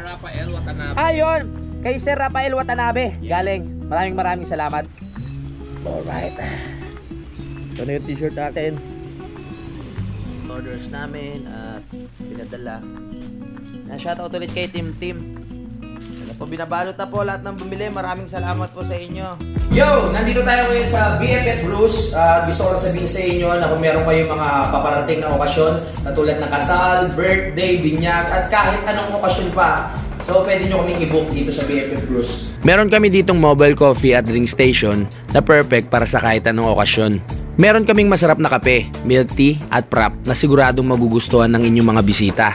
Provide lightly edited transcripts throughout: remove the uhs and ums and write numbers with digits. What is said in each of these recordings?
Rafael Watanabe. Ayun, kay Sir Rafael Watanabe. Galing. Maraming salamat. Alright. Ito na yung t-shirt natin. Orders namin at pinadala. Shoutout ulit kay Team. Ano po, binabalot na po lahat ng bumili. Maraming salamat po sa inyo. Yo! Nandito tayo ngayon sa BFF Bruce. Gusto ko lang sabihin sa inyo na kung meron kayong mga paparating na okasyon na tulad ng kasal, birthday, binyag, at kahit anong okasyon pa, so pwede nyo kaming i-book dito sa BFF Bruce. Meron kami ditong mobile coffee at drink station na perfect para sa kahit anong okasyon. Meron kaming masarap na kape, milk tea at prop na siguradong magugustuhan ng inyong mga bisita.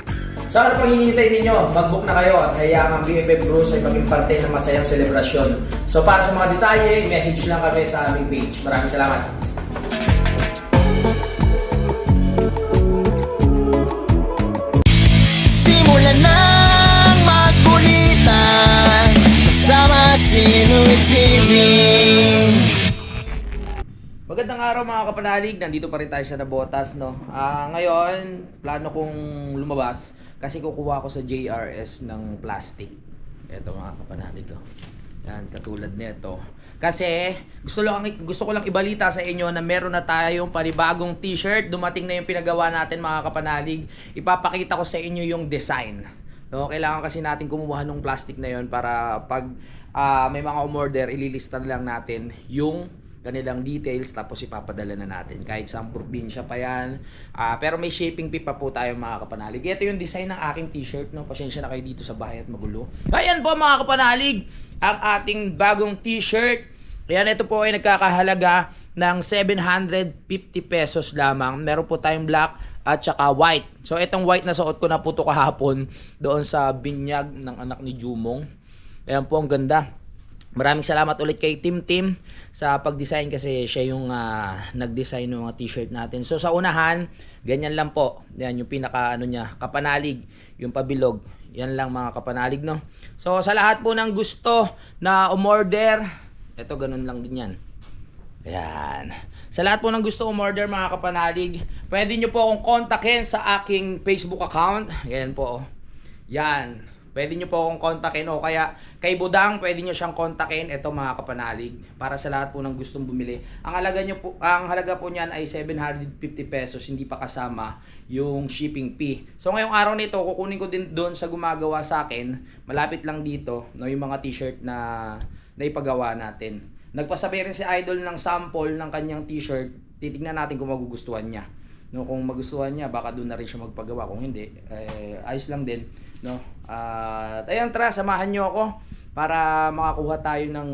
So ano pang hinihintay ninyo? Mag-book na kayo at hayaan ang BFF Bruce ay maging parte ng masayang selebrasyon. So para sa mga detalye, message lang kami sa aming page. Maraming salamat. Simulan nang magkulitan kasama si Louie TV. Magandang araw mga kapanalig, nandito pa rin tayo sa Nabotas, no? Ngayon, plano kong lumabas kasi kukuha ko sa JRS ng plastic. Ito mga kapanalig, oh. Yan, katulad nito. Kasi gusto ko lang ibalita sa inyo na meron na tayong panibagong t-shirt. Dumating na yung pinagawa natin mga kapanalig. Ipapakita ko sa inyo yung design. No, kailangan kasi natin kumuha ng plastic na yon para pag may mga umorder, ililista lang natin yung kanilang details tapos ipapadala na natin. Kahit sa probinsya pa yan. Pero may shipping fee pa po tayo mga kapanalig. Ito yung design ng aking t-shirt. No? Pasensya na kayo dito sa bahay at magulo. Ayan po mga kapanalig, ang ating bagong t-shirt. Ayan, ito po ay nagkakahalaga ng 750 pesos lamang. Meron po tayong black at saka white. So itong white na suot ko na po ito kahapon doon sa binyag ng anak ni Jumong. Ayan po, ang ganda. Maraming salamat ulit kay Team sa pag-design kasi siya yung nag-design ng mga t-shirt natin. So sa unahan, ganyan lang po. Yan yung pinaka niya, kapanalig, yung pabilog. Yan lang mga kapanalig, no. So sa lahat po ng gusto na umorder, ito ganun lang din yan. Ayan. Sa lahat po ng gusto umorder mga kapanalig, pwede nyo po akong kontakin sa aking Facebook account. Yan po. Yan. Pwede nyo po akong kontakin o kaya kay Budang, pwede nyo siyang kontakin. Ito mga kapanalig, para sa lahat po ng gustong bumili. Ang halaga po niyan ay 750 pesos, hindi pa kasama yung shipping fee. So ngayong araw nito, kukunin ko din doon sa gumagawa sa akin, malapit lang dito, no, yung mga t-shirt na ipagawa natin. Nagpasabi rin si Idol ng sample ng kanyang t-shirt. Titignan natin kung magugustuhan niya. No, kung magustuhan niya, baka doon na rin siya magpagawa. Kung hindi, ayos lang din, no. At ayan, tara, samahan niyo ako para makakuha tayo ng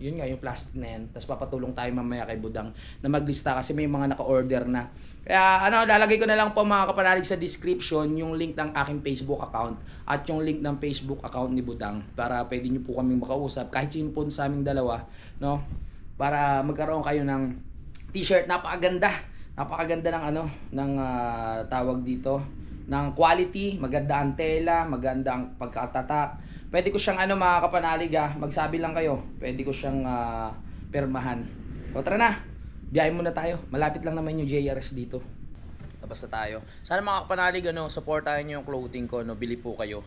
yun nga, yung plastic na yan. Tapos papatulong tayo mamaya kay Budang na maglista kasi may mga naka-order na. Kaya lalagay ko na lang po mga kapanalig sa description yung link ng aking Facebook account at yung link ng Facebook account ni Budang para pwede niyo po kaming makausap kahit sino po sa aming dalawa, no, para magkaroon kayo ng t-shirt. Napakaganda ng tawag dito, ng quality, maganda ang tela, maganda ang pagkatata. Pwede ko siyang mga kapanalig, magsabi lang kayo, pwede ko siyang permahan. O tara na, biyahe muna tayo. Malapit lang naman yung JRS dito. Labas na tayo. Sana mga kapanalig, supportahan niyo yung clothing ko, bili po kayo.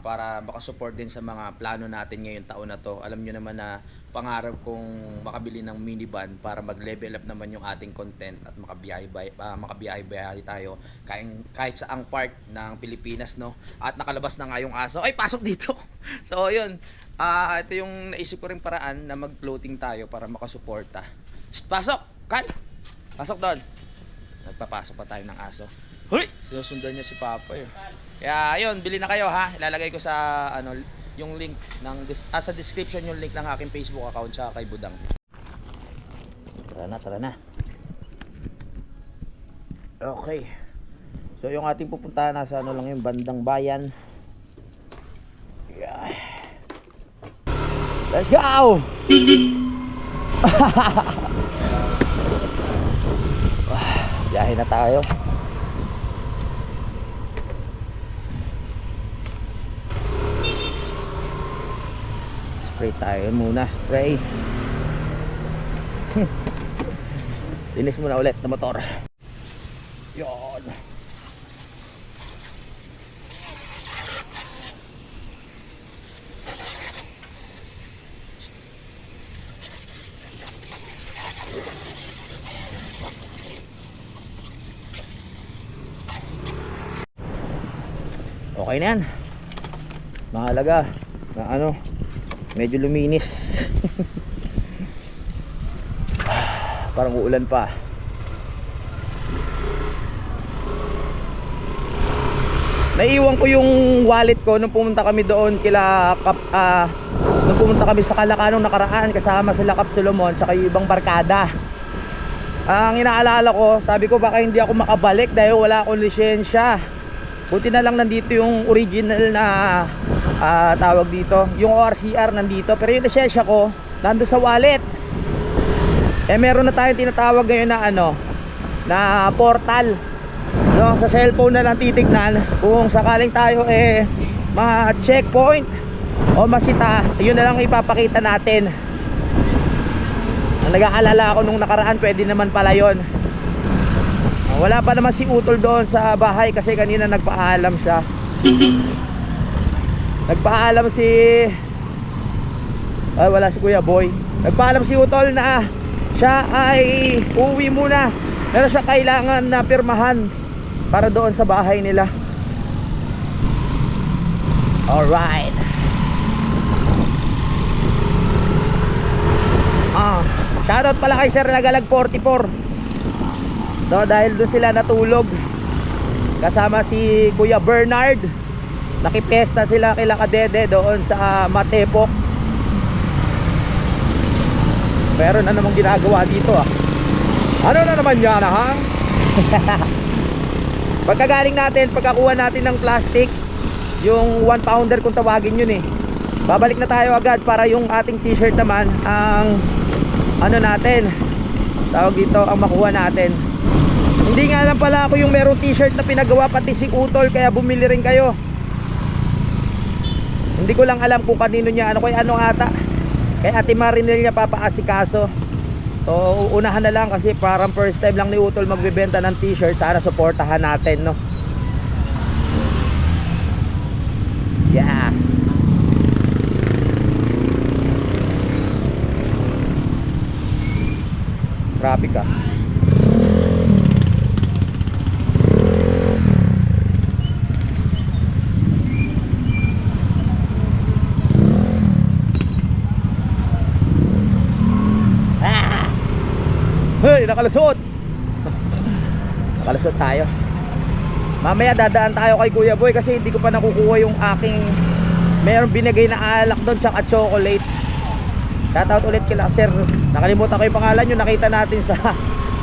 Para makasupport din sa mga plano natin ngayong taon na to. Alam nyo naman na pangarap kong makabili ng minivan para mag-level up naman yung ating content at makabiyahe tayo kahit saang part ng Pilipinas, no. At nakalabas na nga yung aso. Ay, pasok dito. So yun, ito yung naisip ko rin paraan na mag-floating tayo para makasuporta. Pasok! Kan! Pasok doon. Nagpapasok pa tayo ng aso. Hoy! Sinusundan niya si Papa yun. Kaya ayun, bili na kayo ha. Ilalagay ko sa yung link ng sa description yung link ng aking Facebook account sa kay Budang. Tara na. Okay. So yung ating pupuntahan nasa lang yung bandang bayan. Yeah. Let's go. Biyahe na tayo. Spray tayo muna, spray. Linis muna ulit na motor. Yon. Okay na yan. Mahalaga na ano, medyo luminis. Parang uulan pa. Naiiwan ko yung wallet ko nung pumunta kami doon nung pumunta kami sa Calacanong nakaraan kasama sila Kap Solomon sa yung ibang barkada. Ang inaalala ko, sabi ko baka hindi ako makabalik dahil wala akong lisensya. Buti na lang nandito yung original na tawag dito, yung ORCR nandito, pero yung lisensya ko nandun sa wallet. Eh meron na tayong tinatawag ngayon na ano, na portal. No, sa cellphone na lang titignan kung sakaling tayo ma-checkpoint o masita, yun na lang ipapakita natin. Ang nag-aalala ako nung nakaraan, pwede naman pala yun. Wala pa naman si Utol doon sa bahay kasi kanina nagpaalam siya. Nagpaalam wala si Kuya Boy. Nagpaalam si Utol na siya ay uwi muna. Meron siya kailangan na pirmahan para doon sa bahay nila. Alright. Shoutout pala kay Sir Nagalag 44. No, dahil doon sila natulog kasama si Kuya Bernard. Nakipesta sila kila Kadede doon sa Matepok. Pero na namang ginagawa dito Ano na naman yan ha? Pagkagaling natin, pagkakuha natin ng plastic, yung 1 pounder kung tawagin yun babalik na tayo agad para yung ating t-shirt naman ang ano natin, tawag dito, ang makuha natin. Hindi nga lang pala ako yung merong t-shirt na pinagawa pati si Utol, kaya bumili rin kayo. Hindi ko lang alam kung kanino niya, kay ano ata, kay Ate Marinel niya papaasikaso. So unahan na lang kasi parang first time lang ni Utol magbebenta ng t-shirt. Sana suportahan natin, no? Yeah. Traffic Hey, nakalusot. Nakalusot tayo. Mamaya dadaan tayo kay Kuya Boy kasi hindi ko pa nakukuha yung aking mayroong binigay na alak doon tsaka chocolate. Shoutout ulit kila Sir. Nakalimutan ko yung pangalan nyo. Nakita natin sa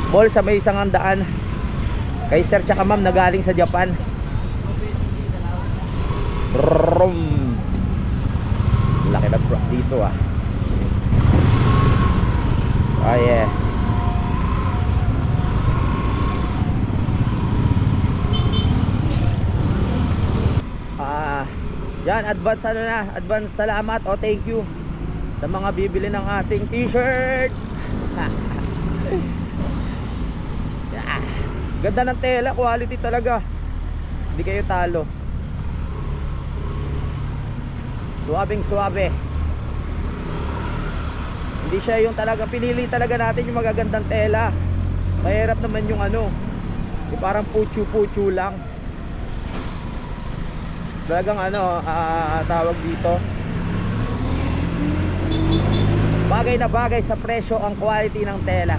mall sa may isang handaan. Kay Sir tsaka Ma'am na galing sa Japan. Brum. Laki na bro dito Oh yeah. Yan, advance advance salamat thank you sa mga bibili ng ating t-shirt. Ganda ng tela, quality talaga. Hindi kayo talo. Suwabing suwabe. Hindi siya yung talaga pinili talaga natin yung magagandang tela. Mahirap naman yung yung parang puchu-puchu lang. Talagang tawag dito, bagay na bagay sa presyo ang quality ng tela.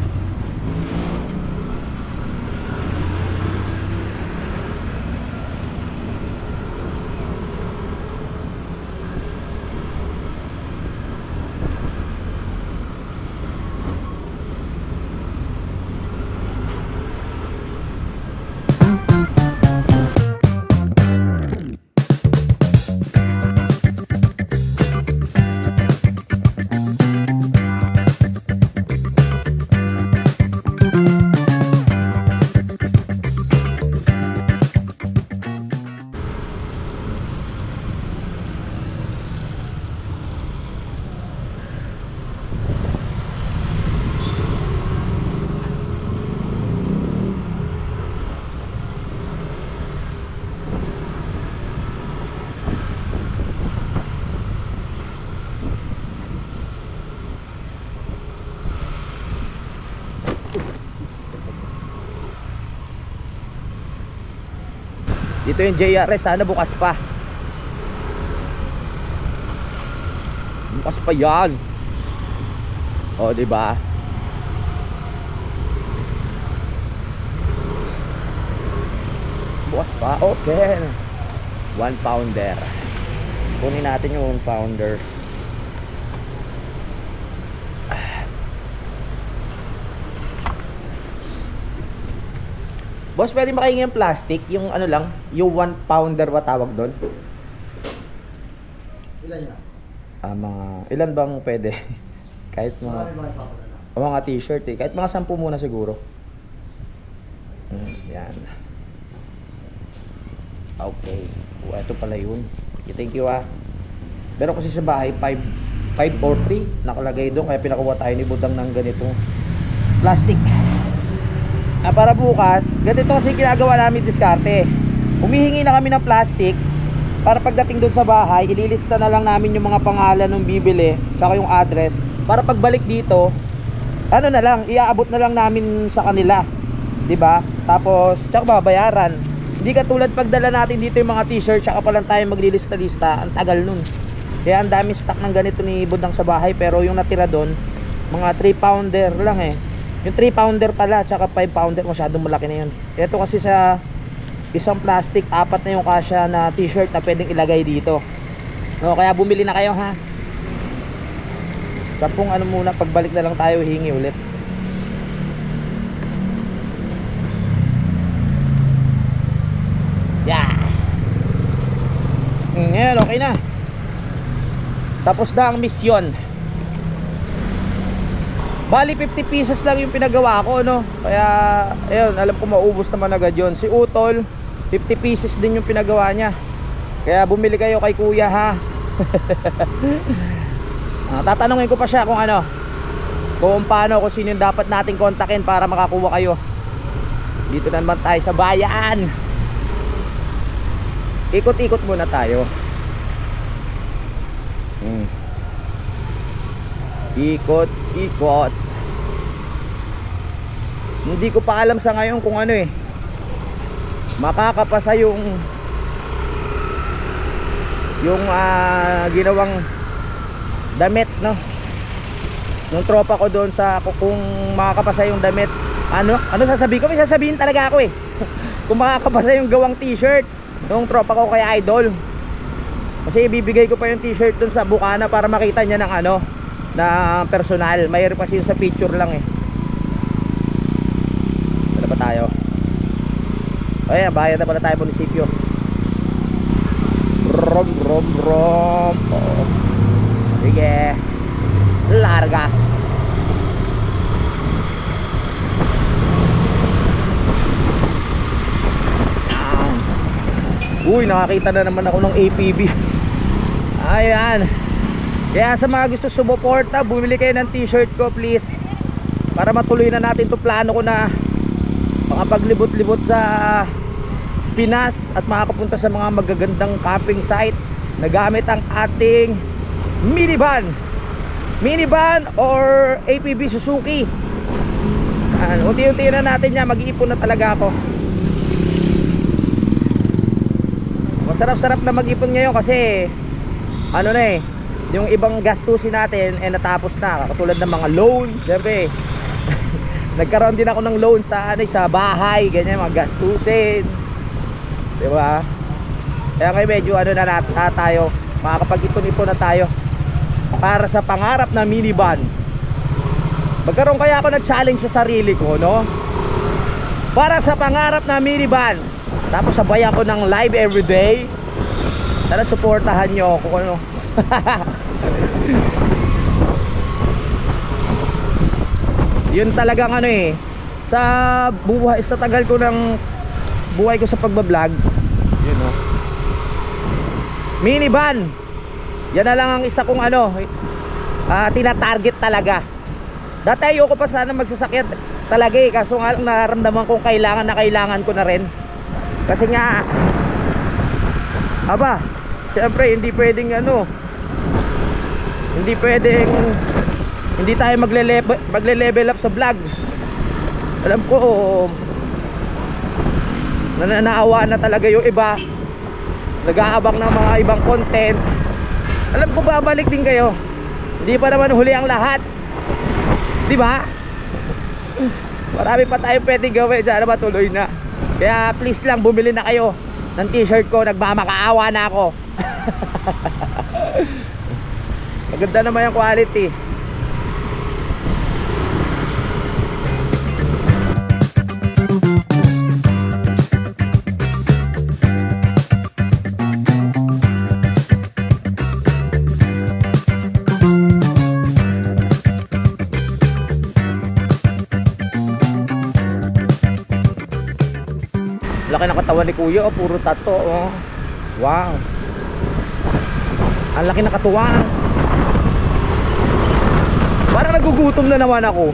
Dito yung JRS, sana bukas pa. Bukas pa yan. O, diba? Bukas pa. Okay. 1 pounder. Kunin natin yung 1 pounder. Boss, pwede makahingi yung plastic? Yung ano lang, yung 1 pounder ba tawag doon? Ilan yan? Mga, ilan bang pwede? Kahit mga, Marami ba ipapalala? mga t-shirt eh. Kahit mga 10 muna siguro. Yan. Okay. Ito pala yun. Okay, thank you ah. Pero kasi sa bahay, 5 or 3 nakalagay doon. Kaya pinakuha tayo ni Budang ng ganitong plastic. Para bukas, ganito kasi ginagawa namin diskarte. Humihingi na kami ng plastic para pagdating doon sa bahay, ililista na lang namin yung mga pangalan ng bibili, tsaka yung address, para pagbalik dito, ano na lang, iaabot na lang namin sa kanila, 'di ba? Tapos tsaka babayaran. Hindi katulad pagdala natin dito yung mga t-shirt, tsaka pa lang tayo maglilista-lista, ang tagal nun. Kaya ang dami stock ng ganito ni Budang sa bahay, pero yung natira doon, mga 3 pounder lang eh. Yung 3 pounder pala, tsaka 5 pounder, masyadong malaki na yun. Ito kasi sa isang plastic, 4 na yung kasya na t-shirt na pwedeng ilagay dito. No, kaya bumili na kayo ha. 10 ano muna, pagbalik na lang tayo hingi ulit. Yeah. Ngayon, okay na. Tapos na ang misyon. Bali 50 pieces lang yung pinagawa ko, no? Kaya ayun, alam ko maubos naman agad yun. Si Utol 50 pieces din yung pinagawa niya. Kaya bumili kayo kay kuya ha. Tatanungin ko pa siya kung ano, kung paano, kung sino yung dapat nating kontakin para makakuha kayo. Dito naman tayo sa bayan. Ikot-ikot muna tayo. Ikot-ikot. Hindi ko pa alam sa ngayon kung ano eh, makakapasa yung ginawang damit, no? Nung tropa ko doon sa, kung makakapasa yung damit, ano sasabihin ko? May sasabihin talaga ako eh. Kung makakapasa yung gawang t-shirt nung tropa ko kay Idol. Kasi ibibigay ko pa yung t-shirt doon sa bukana para makita niya ng ano, na personal. Mayroon kasi yung sa picture lang eh. Wala ba tayo? Ay, bayad na pala tayo munisipyo. Brom. Oh. Sige. Larga. Uy, nakakita na naman ako ng APB. Ayan. Kaya sa mga gusto sumuporta, bumili kayo ng t-shirt ko please, para matuloy na natin itong plano ko na makapaglibot-libot sa Pinas at makakapunta sa mga magagandang camping site na gamit ang ating minivan or APB Suzuki. Unti-unti na natin yan, mag-iipon na talaga ako. Masarap-sarap na mag-ipon ngayon kasi ano na eh, yung ibang gastusin natin natapos na, katulad ng mga loan. Siyempre nagkaroon din ako ng loan sa sa bahay, ganyan, mga gastusin, diba? Kaya ngayon medyo na tayo, makakapag-ipon-ipon na tayo para sa pangarap na minivan. Magkaroon kaya ako nag-challenge sa sarili ko, no? Para sa pangarap na minivan, tapos sabayan ko ng live everyday. Tara, suportahan nyo ako, ano. Yun talagang ano eh, sa buhay, sa tagal ko ng buhay ko sa pagbablog, yun o, minivan, yan na lang ang isa kong ano, tina-target talaga. Dati ayoko pa sana magsasakyan talaga eh, kaso nga lang nararamdaman kong kailangan ko na rin. Kasi nga siyempre hindi pwedeng hindi tayo magle-level up sa vlog. Alam ko nananaawa na talaga yung iba, nag-aabang ng mga ibang content. Alam ko babalik din kayo, Hindi pa naman huli ang lahat. Di ba? Marami pa tayong pwedeng gawin. Sana matuloy na. Kaya please lang, bumili na kayo ng t-shirt ko. Nagmamakaawa na ako. Maganda naman yung quality. Laki ng katawan ni kuya, oh, puro tato, oh. Wow. Ang laki ng katuwang. Parang nagugutom na naman ako.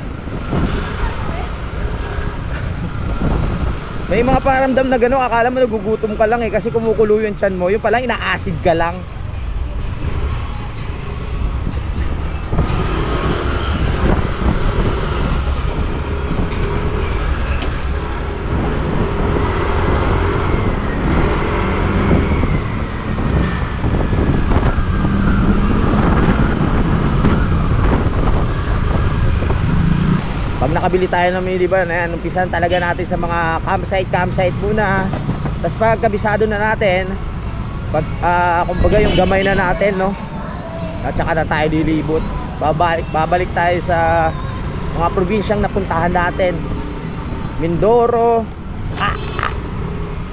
May mga paramdam na gano'n, akala mo nagugutom ka lang eh, kasi kumukulo yung tiyan mo. Yung pala ina-acid ka lang. Pag nakabili tayo ng minivan, ayan, umpisan talaga natin sa mga campsite muna. Tapos pag kabisado na natin, pag kumbaga yung gamay na natin, no, at saka na tayo dilibot. Babalik tayo sa mga probinsyang napuntahan natin. Mindoro,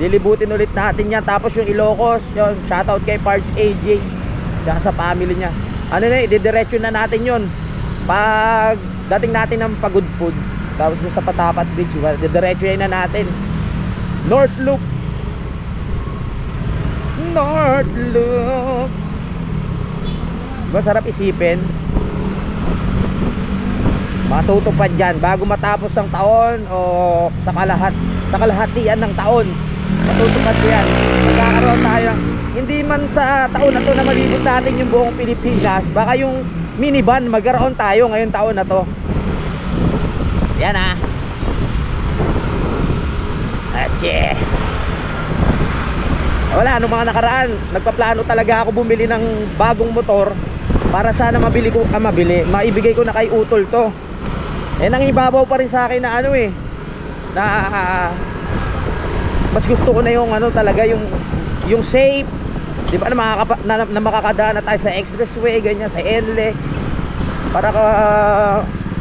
dilibutin ulit natin yan. Tapos yung Ilocos, yun, shoutout kay Parts AJ saka sa family niya. Ano na, ididiretso na natin yun pag dating natin ng Pagod Food. Tapos sa Patapat Bridge, diretso na natin North Loop. Masarap isipin, matutupad dyan bago matapos ang taon o sa kalahatian ng taon. Matutupad yan. Magkakaroon tayo, hindi man sa taon na to na malibot natin yung buong Pilipinas, baka yung minivan magkaroon tayo ngayon taon na to. Yan ah. Asye. Wala, nung mga nakaraan nagpaplano talaga ako bumili ng bagong motor para sana maibigay ko na kay Utol to. Eh nangibabaw pa rin sa akin na ano eh, na mas gusto ko na yung ano talaga, yung safe. Di ba na makakadaan na tayo sa expressway, ganyan, sa NLEX, para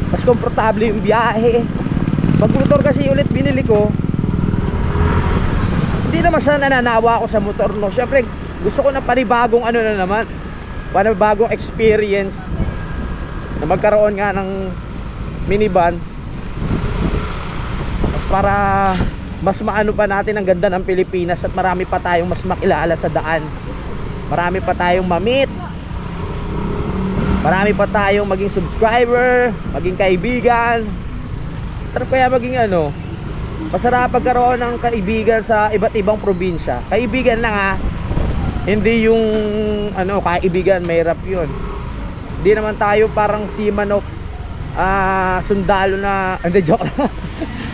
mas komportable yung biyahe. Pag motor kasi ulit binili ko, hindi naman sa nananawa ako sa motor, no. Siyempre gusto ko na panibagong ano na naman, panibagong experience, na magkaroon nga ng minivan, para mas maano pa natin ang ganda ng Pilipinas at marami pa tayong mas makilala sa daan. Marami pa tayong ma-meet. Marami pa tayong maging subscriber, maging kaibigan. Sarap kaya maging ano, masarap pagkaroon ng kaibigan sa iba't ibang probinsya. Kaibigan lang ha, hindi yung ano, kaibigan mahirap yun. Hindi naman tayo parang seaman of sundalo na, hindi, joke lang.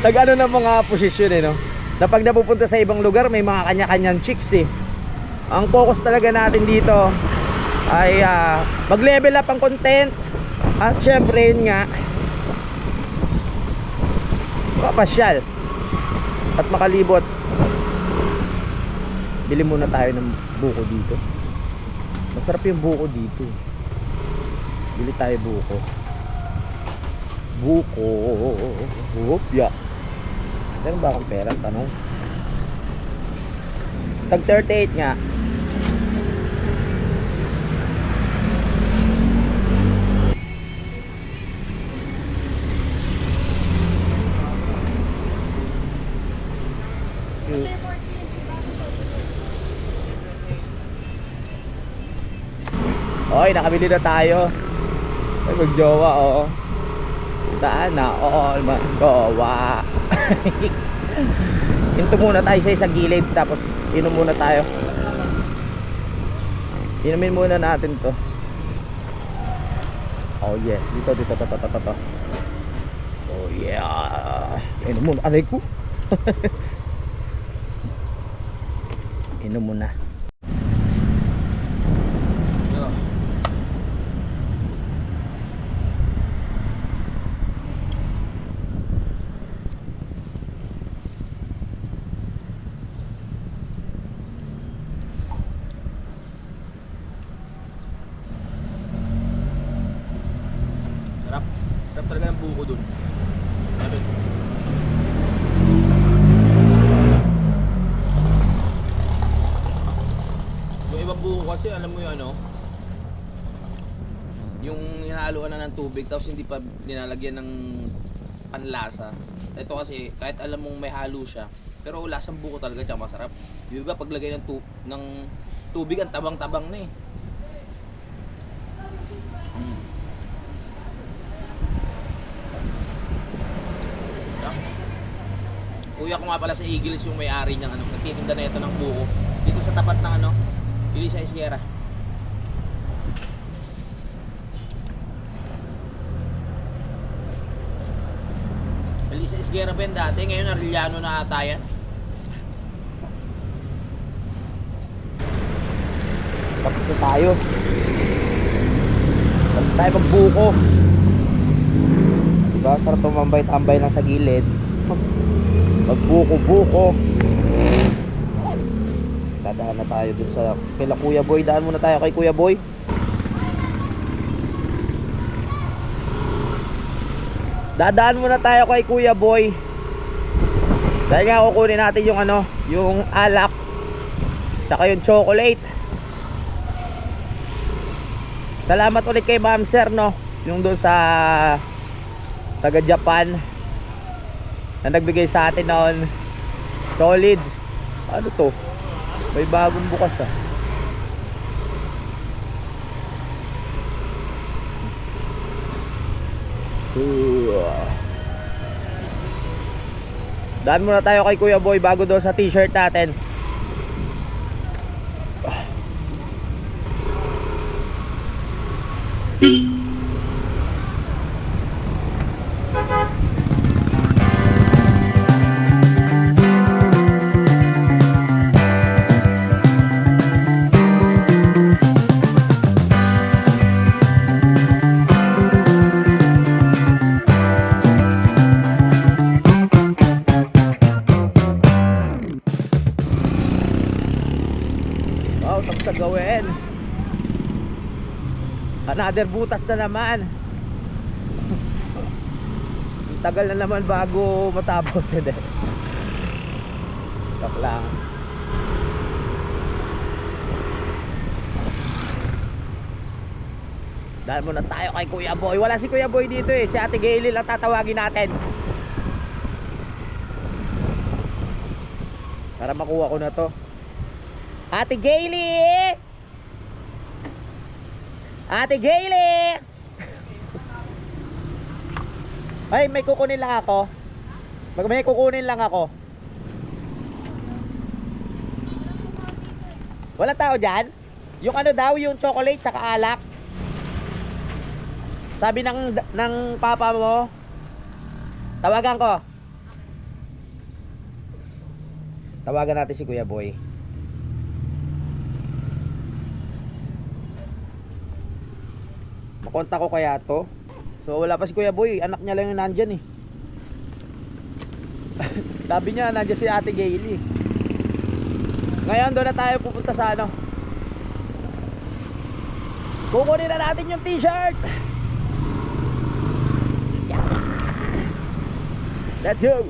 Nag-ano ng mga posisyon eh, no? Na pag napupunta sa ibang lugar may mga kanya-kanyang chicks eh. Ang focus talaga natin dito ay mag-level up ang content. At syempre yun nga, papasyal at makalibot. Bili muna tayo ng buko dito. Masarap yung buko dito. Bili tayo buko. Hopya. Meron ba akong pera? Tanong. Tag 38 nga. Oy, nakabili na tayo. Ay, magjowa, oo. Sana all magjowa. Hinto muna tayo sa isang gilid, tapos inom muna tayo. Inumin muna natin to. Oh yeah, dito. Oh yeah. Inom muna, aray ko. Inom muna. buko dun. Sabi. Yung ibang buko kasi, alam mo yung ano, yung hinahaluan na ng tubig tapos hindi pa nilalagyan ng panlasa. Ito kasi, kahit alam mong may halo siya, pero lasang buko talaga tsaka masarap. Di ba paglagay ng tubig, ang tabang-tabang na eh. Kuya ko nga pala sa Eagles yung may-ari ng ano, nagtitinda na ito ng buko dito sa tapat ng ano, Elisa Esguera. Elisa Esguera ba yan dati? Ngayon Arellano na ata yan. Tapos na tayo. Tapos tayo magbuko. Diba? Sarap tumambay-tambay lang sa gilid. Magbuko-buko. Dadaan na tayo dun sa kila Kuya Boy. Daan muna tayo kay Kuya Boy. Dadaan muna tayo kay Kuya Boy. Dahil nga kukunin natin yung ano, yung alak saka yung chocolate. Salamat ulit kay Ma'am Sir, no, yung doon sa taga Japan na nagbigay sa atin noon. Solid. Ano to? May bagong bukas ah. Daan muna tayo kay Kuya Boy bago doon sa t-shirt natin. Wow, tapos na gawin. Another butas na naman. Tagal na naman bago matapos. Tak lang. Dahil muna tayo kay Kuya Boy. Wala si Kuya Boy dito eh. Si Ate Gayle lang tatawagin natin para makuha ko na to. Ate Gayle! Ate Gayle! Ay, may kukunin lang ako. May kukunin lang ako. Wala tao dyan? Yung ano daw, yung chocolate tsaka alak. Sabi ng papa mo, tawagan ko. Tawagan natin si Kuya Boy. Makontak ko kaya to. So wala pa si Kuya Boy, anak niya lang yung nandyan eh. Sabi niya nandyan si Ate Gayle. Ngayon doon na tayo pupunta sa ano. Kukunin na natin yung t-shirt. Yeah. Let's go.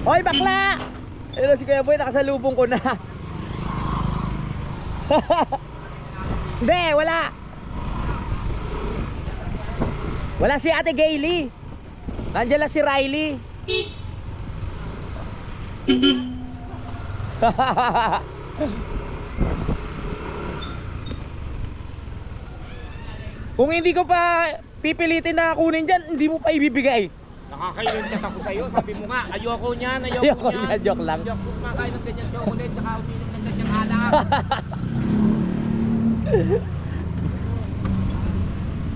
Hoy bakla! Ayun si Kuya Boy, nakasalubong ko na. Hindi, wala. Wala si Ate Gayle. Nandiyan lang si Riley. Kung hindi ko pa pipilitin na kunin dyan, hindi mo pa ibibigay. Nakakailong chat ako sa'yo, sabi mo nga, ayoko niyan, Ayoko niyan, joke lang. Ayoko kumakain ng ganyan chocolate, tsaka uminom ng ganyang alak.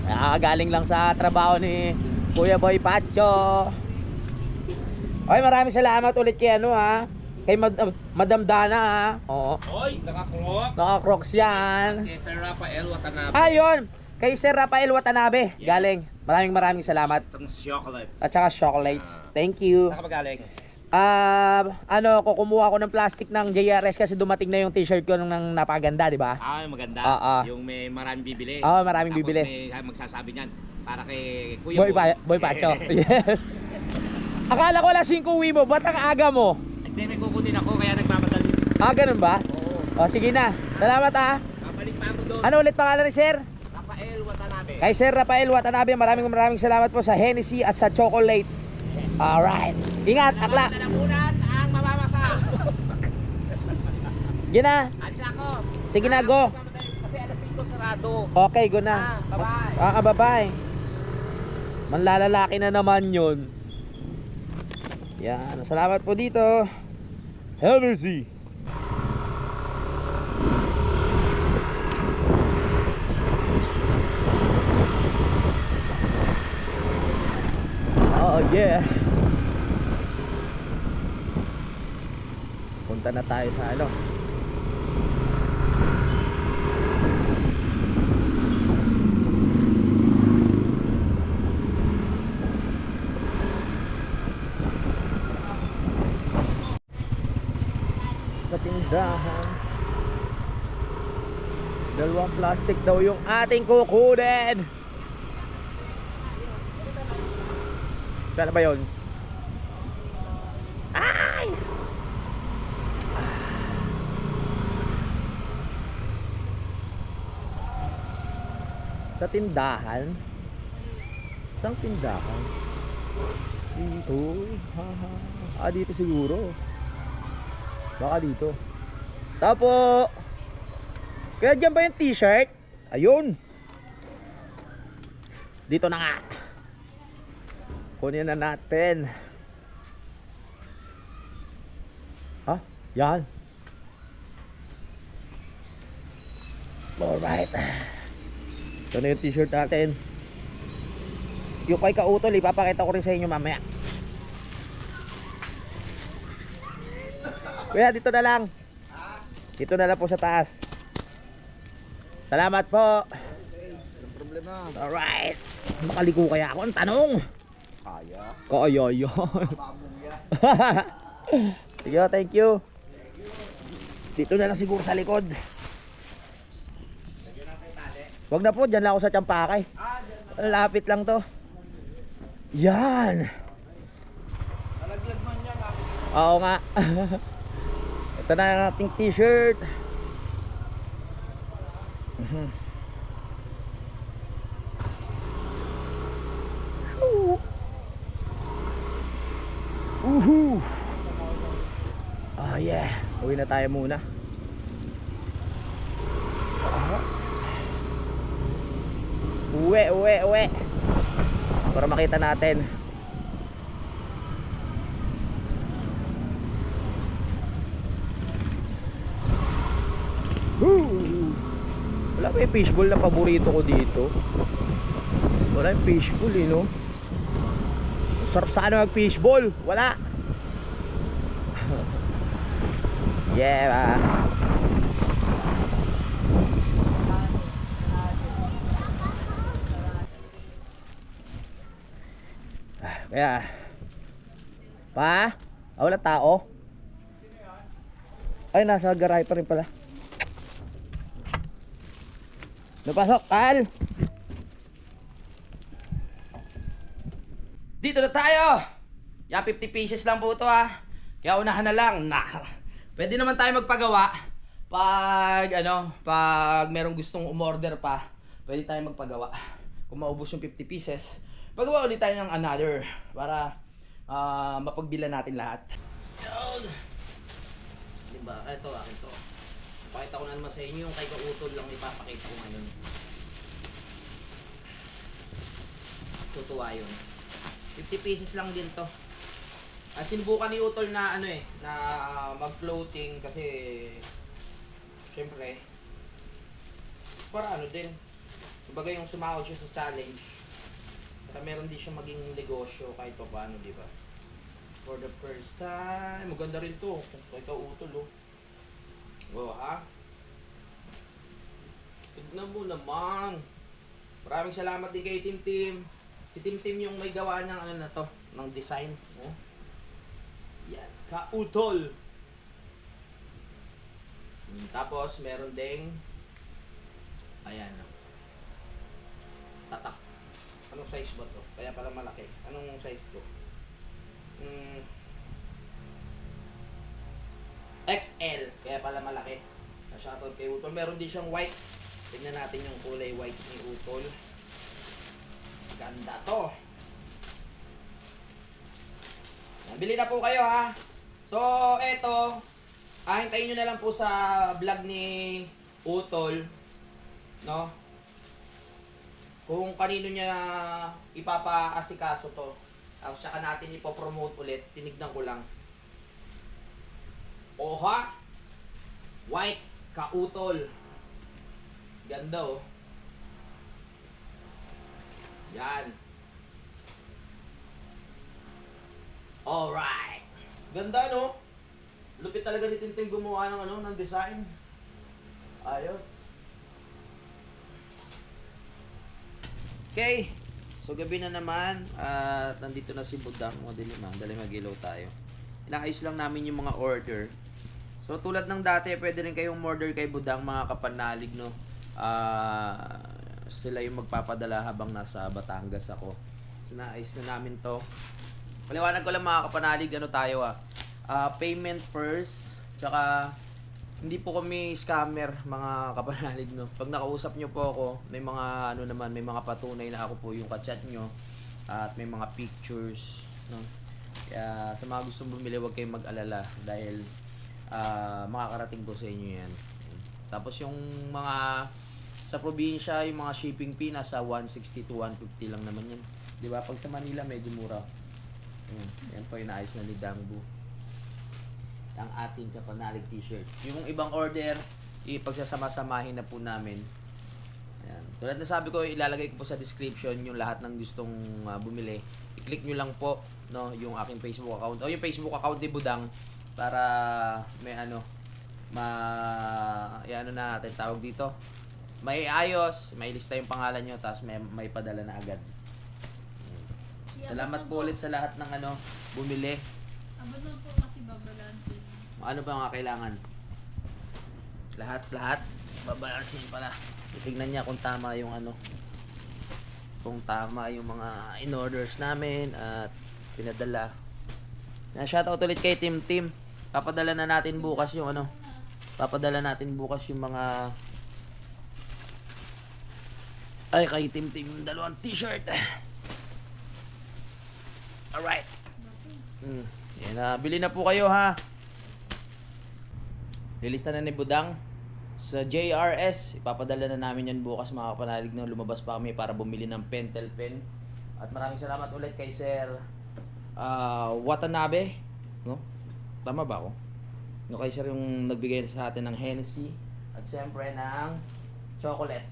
Nakakagaling lang sa trabaho ni Kuya Boy Pacho. Oy, maraming salamat ulit kay ano ha, kay Madam Dana ha. Oo. Hoy, naka-crocs. Naka-crocs yan. Kay Sir Rafael Watanabe. Ayun, kay Sir Rafael Watanabe. Yes. Galing. Maraming salamat. Itong chocolate. At saka chocolates. Thank you. Saan ka ba galing? Kumuha ko ng plastic ng JRS kasi dumating na yung t-shirt ko nang napakaganda, di ba? Ah, maganda. Oo. Yung may maraming bibili. Oo, maraming Tapos bibili. may magsasabi niyan para kay Kuya Boy Pacho. Yes. Akala ko alas 5 uwi mo, ba't ang aga mo? Hindi, may kukunin ako kaya nagmamadali. Ganun ba? Oo. O, sige na. Salamat Babalik pa ako doon. Ano ulit pangalan ni Sir? Rafael Watanabe. Kay Sir Rafael Watanabe, maraming salamat po sa Hennessy at sa chocolate. Alright. Ingat, akla. Nalamunan ang mamamasa. Gina. Alis ako. Sige na, go. Kasi alas 5 sarado. Okay, go na. Bye-bye. Bye-bye. Manlalalaki na naman yun. Yan. Salamat po dito. Hennessy. Oh yeah. Punta na tayo sa ano. Sa tindahan. Dalawang plastic daw yung ating kukunin. Saan ba yun? Ay! Sa tindahan? Saan tindahan? Dito? Dito siguro. Baka dito. Tapo! Kaya dyan ba yung t-shirt? Ayun! Dito na nga. Kunin na natin. Yan. Alright. Ito na yung t-shirt natin. Yung kay Kautol, ipapakita ko rin sa inyo mamaya. Kuya, dito na lang. Dito na lang po sa taas. Salamat po. Walang problema. Alright. Makaligo kaya ako? Ang tanong. Kaya yan. Sige, thank you. Dito na lang siguro sa likod. Wag na po, dyan lang ako sa Tiyampakay. Lapit lang to. Yan. Nalaglag man yan. Oo nga. Ito na ang ating t-shirt. Yeah. Uwi na tayo muna. Uwi. Para makita natin. Wala ba yung fishball na paborito ko dito? Wala yung fishball no? Sarap sana mag fishball. Wala. Yeah. Kaya wala tao. Ay, nasa garahe pa rin pala. Napasok, Kal. Dito na tayo! Yan, 50 pieces lang po ito Kaya unahan na lang. Pwede naman tayo magpagawa. Pag merong gustong umorder pa, pwede tayo magpagawa. Kung maubos yung 50 pieces, pagawa ulit tayo ng another para mapagbilan natin lahat. Yun. Diba? Ito, akin to. Pakita ko na naman sa inyo yung kay Kautol lang ipapakita ko ngayon. Tutuwa yun. 50 pieces lang din to. Sinubukan ni Utol na na mag-floating kasi syempre para din. Kumbaga yung sumahod siya sa challenge. Para meron din siya maging negosyo kahit pa paano, di ba? For the first time, maganda rin to. Kay Kautol Wow, tignan mo naman. Maraming salamat din kay Tim. Si Tim yung may gawa niyang na to, ng design. Yan. kautol. Tapos meron ding ayan. Tatak. Anong size ba to? Kaya pala malaki. Anong size to? XL. Kaya pala malaki. Shoutout kay Utol. Meron din siyang white. Tignan natin yung kulay white ni Utol. Ganda to. Nabili na po kayo ha. So, eto. Hintayin nyo na lang po sa vlog ni Utol. No? Kung kanino niya ipapaasikaso to. Tapos saka natin ipopromote ulit. Tinignan ko lang. Oha! White kautol. Ganda oh. Yan. Alright. Ganda no? Lupit talaga ni Tintin gumawa ng ng design. Ayos. Okay. So gabi na naman at nandito na si Budang. Madilim na. Dali mag-ilaw tayo. Inaayos lang namin yung mga order. So tulad ng dati, pwede rin kayong order kay Budang mga kapanalig, no? Sila yung magpapadala habang nasa Batangas ako. So naayos na namin to. Paliwanag ko lang mga kapanalig, ano tayo payment first. Tsaka hindi po kami scammer mga kapanalig, no? Pag nakausap nyo po ako, may mga may mga patunay na ako po yung kachat nyo. At may mga pictures, no? Kaya sa mga gustong bumili, huwag kayong mag-alala dahil makakarating ko sa inyo yan. Tapos yung mga sa probinsya, yung mga shipping fee nasa 160 to 150 lang naman yan. Di ba? Pag sa Manila, medyo mura. Yan po, inaayos na ni Dangbu ang ating kapanalig t-shirt. Yung ibang order, ipagsasama-samahin na po namin. Ayan. Tulad na sabi ko, ilalagay ko po sa description yung lahat ng gustong bumili. I-click nyo lang po, no, yung aking Facebook account o yung Facebook account ni Budang para may natin tawag dito. May ayos, may lista yung pangalan nyo, tapos may padala na agad. Salamat po ulit sa lahat ng bumili. Abot na po kasi babalansin. Ano ba nga kailangan? Lahat babalansin pala. Tignan niya kung tama yung kung tama yung mga in-orders namin at pinadala. Shoutout ulit kay Tim. Papadala na natin bukas yung papadala natin bukas yung mga kay Tim yung dalawang t-shirt. Alright. Yan, bili na po kayo ha. Lilista na ni Budang sa JRS. Ipapadala na namin yan bukas mga kapanalig, na lumabas pa kami para bumili ng pentel pen. At maraming salamat ulit kay Sir Watanabe, no? Tama ba ako? No, kay Sir yung nagbigay sa atin ng Hennessy at siyempre ng chocolate.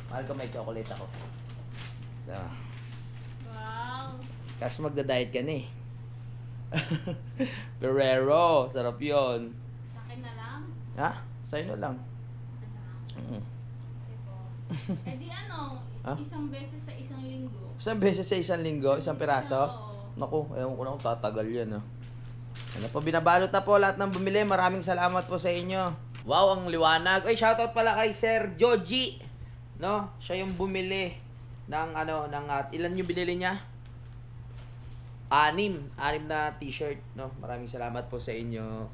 Mahal ko may chocolate ako. Wow! Kasi magda-diet ka na eh. Ferrero, sarap yun. Sa akin na lang? Ha? Sa'yo na lang. Okay po. Eh di isang beses sa isang linggo. Isang beses sa isang linggo, isang piraso? Oo. Naku, ewan ko na kung tatagal yan po, binabalot na po lahat ng bumili. Maraming salamat po sa inyo. Wow, ang liwanag. Ay, shoutout pala kay Sir Joji. No? Siya yung bumili ng ilan yung binili niya? 6 na t-shirt, no? Maraming salamat po sa inyo.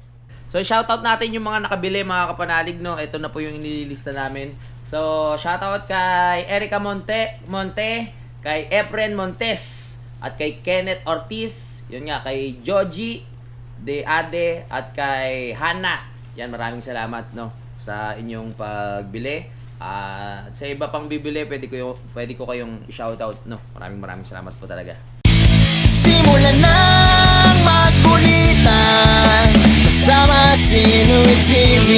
So, shoutout natin yung mga nakabili, mga kapanalig, no? Ito na po yung inililista namin. So, shoutout kay Erica Monte, kay Efren Montes, at kay Kenneth Ortiz, yun nga, kay Joji De Ade, at kay Hana. Yan, maraming salamat, no, sa inyong pagbili. At sa iba pang bibili, pwede ko kayong i-shoutout, no? Maraming salamat po talaga. Simulan ng magkulitan kasama si Louie TV.